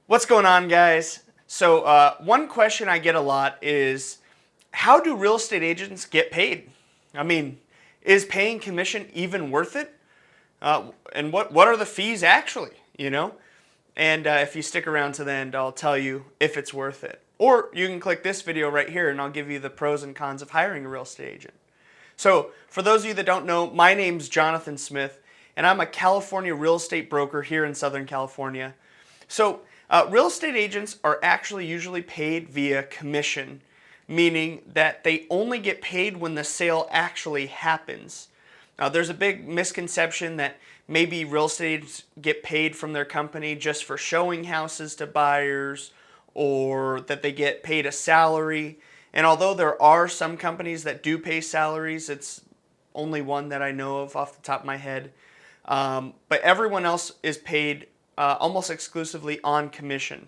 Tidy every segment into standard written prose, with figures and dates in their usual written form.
What's going on, guys? So one question I get a lot is, how do real estate agents get paid? I mean, is paying commission even worth it? And what are the fees actually, you know? And if you stick around to the end, I'll tell you if it's worth it. Or you can click this video right here and I'll give you the pros and cons of hiring a real estate agent. So for those of you that don't know, my name's Jonathan Smith, and I'm a California real estate broker here in Southern California. So real estate agents are actually usually paid via commission, meaning that they only get paid when the sale actually happens. Now, there's a big misconception that maybe real estate agents get paid from their company just for showing houses to buyers, or that they get paid a salary. And although there are some companies that do pay salaries, it's only one that I know of off the top of my head. But everyone else is paid almost exclusively on commission,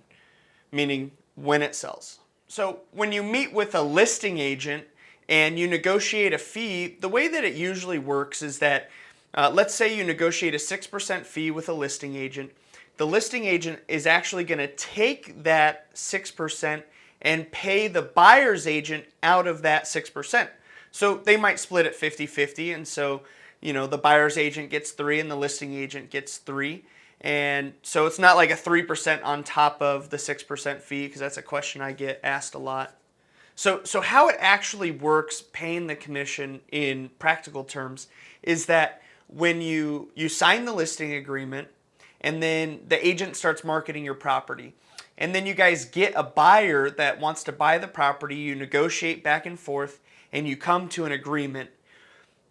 meaning when it sells. So when you meet with a listing agent and you negotiate a fee, the way that it usually works is that, let's say you negotiate a 6% fee with a listing agent. The listing agent is actually going to take that 6% and pay the buyer's agent out of that 6%. So they might split it 50-50, and so the buyer's agent gets 3 and the listing agent gets 3. And so it's not like a 3% on top of the 6% fee, because that's a question I get asked a lot. So how it actually works, paying the commission in practical terms, is that when you sign the listing agreement and then the agent starts marketing your property, and then you guys get a buyer that wants to buy the property, you negotiate back and forth, and you come to an agreement.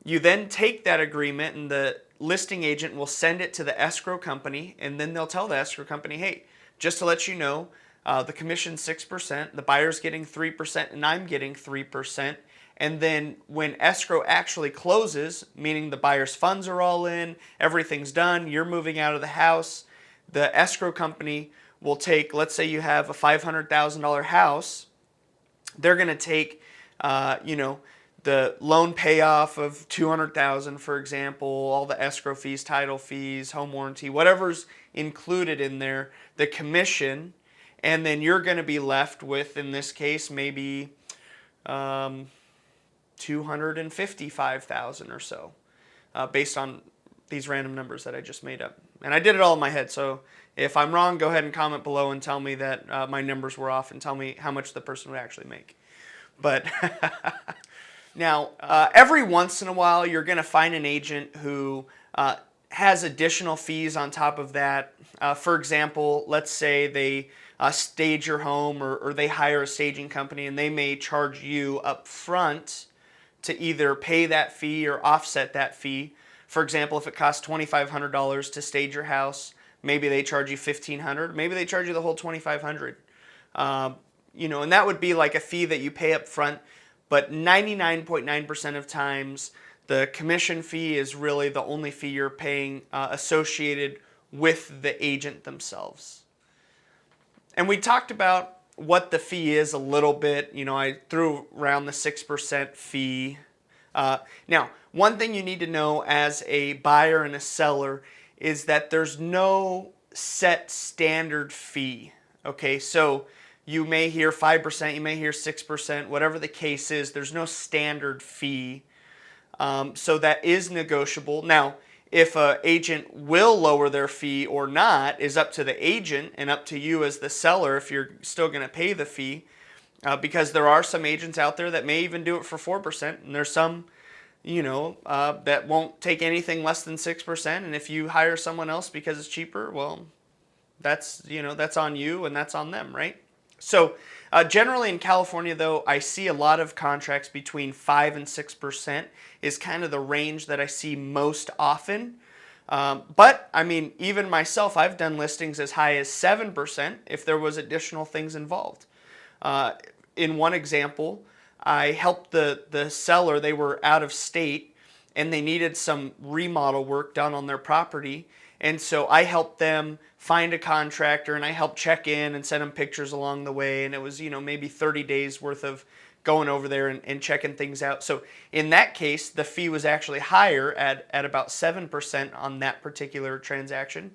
You then take that agreement and the listing agent will send it to the escrow company, and then they'll tell the escrow company, hey, just to let you know, the commission's 6%, the buyer's getting 3%, and I'm getting 3%. And then when escrow actually closes, meaning the buyer's funds are all in, everything's done, you're moving out of the house, the escrow company will take, let's say you have a $500,000 house, they're going to take, the loan payoff of $200,000, for example, all the escrow fees, title fees, home warranty, whatever's included in there, the commission, and then you're going to be left with, in this case, maybe $255,000 or so, based on these random numbers that I just made up. And I did it all in my head, so if I'm wrong, go ahead and comment below and tell me that my numbers were off, and tell me how much the person would actually make. But now, every once in a while, you're going to find an agent who has additional fees on top of that. For example, let's say they stage your home, or they hire a staging company, and they may charge you up front to either pay that fee or offset that fee. For example, if it costs $2,500 to stage your house, maybe they charge you $1,500. Maybe they charge you the whole $2,500. And that would be like a fee that you pay up front. But 99.9% of times, the commission fee is really the only fee you're paying associated with the agent themselves. And we talked about what the fee is a little bit. I threw around the 6% fee. Now, one thing you need to know as a buyer and a seller is that there's no set standard fee. Okay, so you may hear 5%, you may hear 6%, whatever the case is, there's no standard fee. So that is negotiable. Now, if an agent will lower their fee or not is up to the agent and up to you as the seller if you're still going to pay the fee. Because there are some agents out there that may even do it for 4%, and there's some, that won't take anything less than 6%. And if you hire someone else because it's cheaper, well, that's on you and that's on them, right? So generally in California, though, I see a lot of contracts between 5 and 6% is kind of the range that I see most often. But, I mean, even myself, I've done listings as high as 7% if there was additional things involved. In one example, I helped the seller. They were out of state, and they needed some remodel work done on their property. And so I helped them find a contractor, and I helped check in and send them pictures along the way. And it was, maybe 30 days worth of going over there and checking things out. So in that case, the fee was actually higher at about 7% on that particular transaction.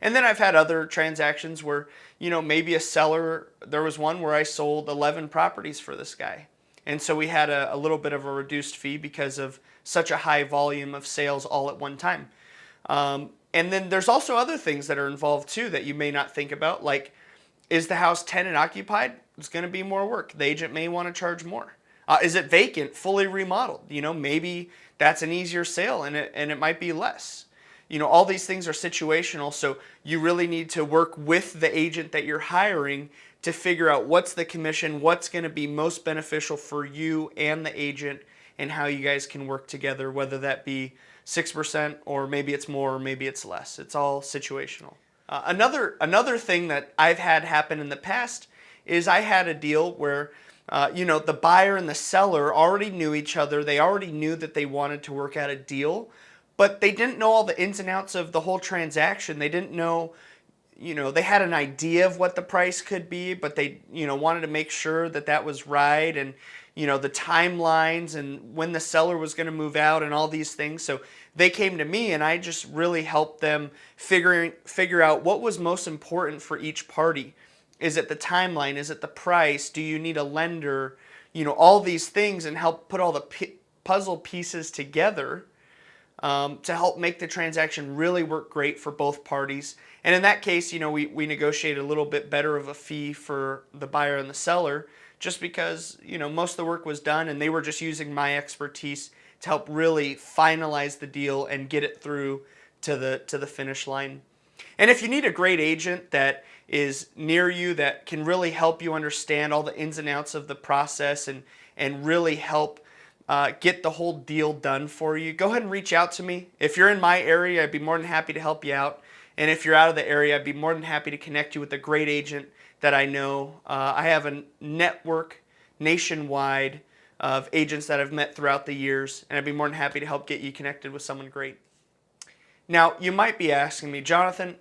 And then I've had other transactions where, maybe a seller, there was one where I sold 11 properties for this guy. And so we had a little bit of a reduced fee because of such a high volume of sales all at one time. And then there's also other things that are involved too that you may not think about, like, is the house tenant occupied? It's going to be more work. The agent may want to charge more. Is it vacant, fully remodeled? Maybe that's an easier sale and it might be less. All these things are situational, so you really need to work with the agent that you're hiring to figure out what's the commission, what's going to be most beneficial for you and the agent, and how you guys can work together, whether that be 6% or maybe it's more or maybe it's less. It's all situational. Another thing that I've had happen in the past is I had a deal where the buyer and the seller already knew each other. They already knew that they wanted to work out a deal, but they didn't know all the ins and outs of the whole transaction. They didn't know, they had an idea of what the price could be, but they, wanted to make sure that that was right, and, the timelines and when the seller was going to move out and all these things. So they came to me and I just really helped them figure out what was most important for each party. Is it the timeline? Is it the price? Do you need a lender? All these things, and help put all the puzzle pieces together to help make the transaction really work great for both parties. And in that case, we negotiated a little bit better of a fee for the buyer and the seller, just because, most of the work was done and they were just using my expertise to help really finalize the deal and get it through to the finish line. And if you need a great agent that is near you, that can really help you understand all the ins and outs of the process and really help get the whole deal done for you, go ahead and reach out to me. If you're in my area, I'd be more than happy to help you out. And if you're out of the area, I'd be more than happy to connect you with a great agent that I know. I have a network nationwide of agents that I've met throughout the years, and I'd be more than happy to help get you connected with someone great. Now, you might be asking me, Jonathan,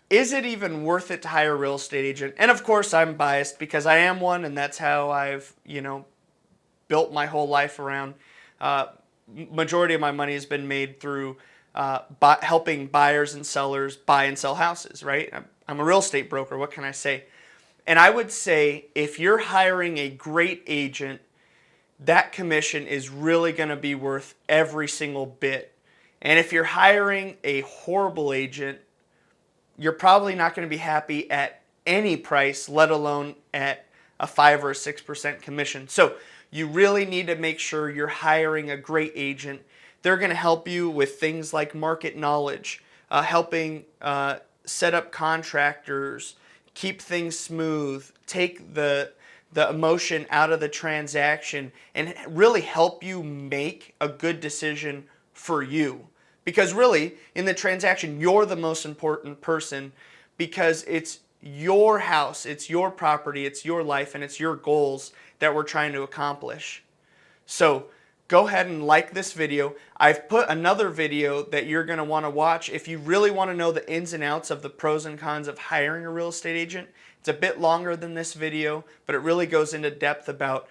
is it even worth it to hire a real estate agent? And of course, I'm biased because I am one, and that's how I've, built my whole life around. Majority of my money has been made through helping buyers and sellers buy and sell houses, right? I'm a real estate broker. What can I say? And I would say if you're hiring a great agent, that commission is really going to be worth every single bit. And if you're hiring a horrible agent, you're probably not going to be happy at any price, let alone at a 5 or a 6% commission. So you really need to make sure you're hiring a great agent. They're going to help you with things like market knowledge, helping set up contractors, keep things smooth, take the emotion out of the transaction, and really help you make a good decision for you. Because really, in the transaction, you're the most important person, because it's your house, it's your property, it's your life, and it's your goals that we're trying to accomplish. So go ahead and like this video. I've put another video that you're going to want to watch if you really want to know the ins and outs of the pros and cons of hiring a real estate agent. It's a bit longer than this video, but it really goes into depth about,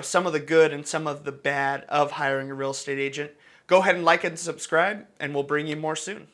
some of the good and some of the bad of hiring a real estate agent. Go ahead and like and subscribe, and we'll bring you more soon.